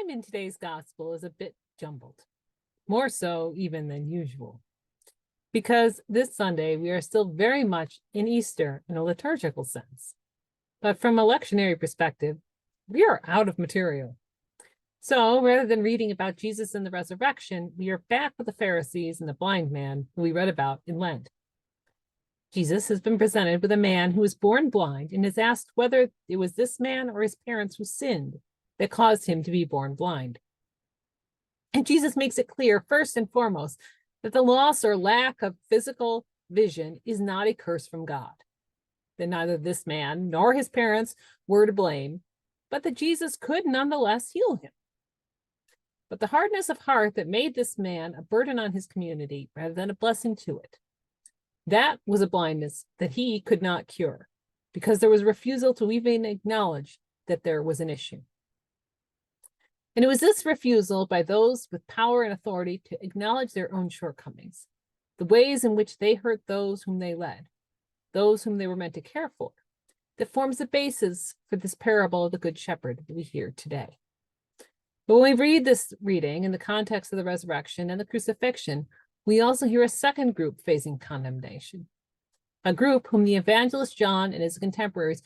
time in today's gospel is a bit jumbled, more so even than usual, because this Sunday we are still very much in Easter in a liturgical sense. But from a lectionary perspective, we are out of material. So rather than reading about Jesus and the resurrection, we are back with the Pharisees and the blind man who we read about in Lent. Jesus has been presented with a man who was born blind and is asked whether it was this man or his parents who sinned that caused him to be born blind. And Jesus makes it clear, first and foremost, that the loss or lack of physical vision is not a curse from God, that neither this man nor his parents were to blame, but that Jesus could nonetheless heal him. But the hardness of heart that made this man a burden on his community rather than a blessing to it, that was a blindness that he could not cure, because there was refusal to even acknowledge that there was an issue. And it was this refusal by those with power and authority to acknowledge their own shortcomings, the ways in which they hurt those whom they led, those whom they were meant to care for, that forms the basis for this parable of the Good Shepherd that we hear today. But when we read this reading in the context of the resurrection and the crucifixion, we also hear a second group facing condemnation, a group whom the evangelist John and his contemporaries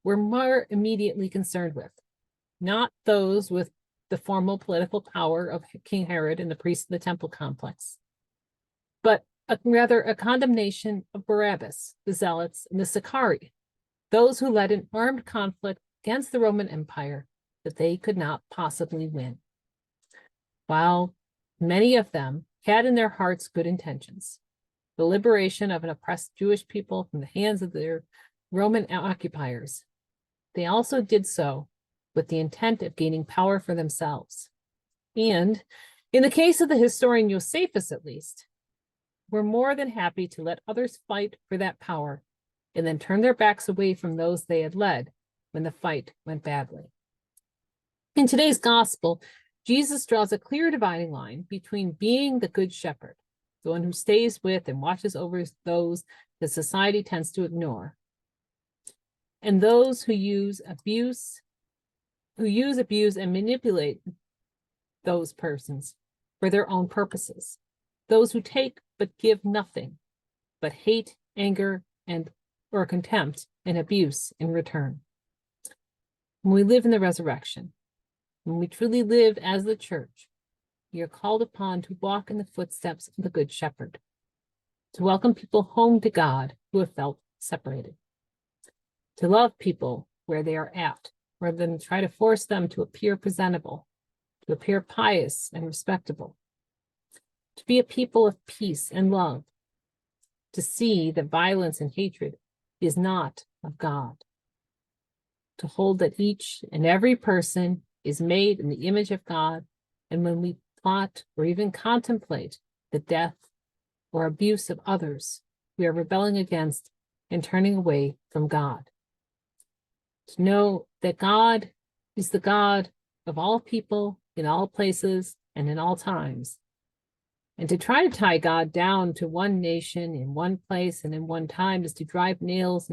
were more immediately concerned with, not those with the formal political power of King Herod and the priests of the temple complex, but rather a condemnation of Barabbas, the Zealots, and the Sicarii, those who led an armed conflict against the Roman Empire that they could not possibly win. While many of them had in their hearts good intentions, the liberation of an oppressed Jewish people from the hands of their Roman occupiers, they also did so with the intent of gaining power for themselves. And in the case of the historian Josephus, at least, were more than happy to let others fight for that power and then turn their backs away from those they had led when the fight went badly. In today's gospel, Jesus draws a clear dividing line between being the good shepherd, the one who stays with and watches over those that society tends to ignore, and those who use, abuse, and manipulate those persons for their own purposes, those who take but give nothing, but hate, anger, or contempt and abuse in return. When we live in the resurrection, when we truly live as the church, we are called upon to walk in the footsteps of the Good Shepherd, to welcome people home to God who have felt separated, to love people where they are at, rather than try to force them to appear presentable, to appear pious and respectable, to be a people of peace and love, to see that violence and hatred is not of God, to hold that each and every person is made in the image of God, and when we plot or even contemplate the death or abuse of others, we are rebelling against and turning away from God. To know that God is the God of all people, in all places, and in all times. And to try to tie God down to one nation, in one place, and in one time is to drive nails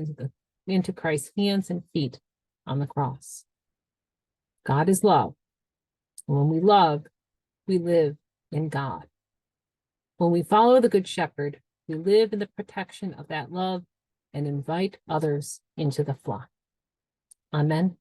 into Christ's hands and feet on the cross. God is love. And when we love, we live in God. When we follow the Good Shepherd, we live in the protection of that love and invite others into the flock. Amen.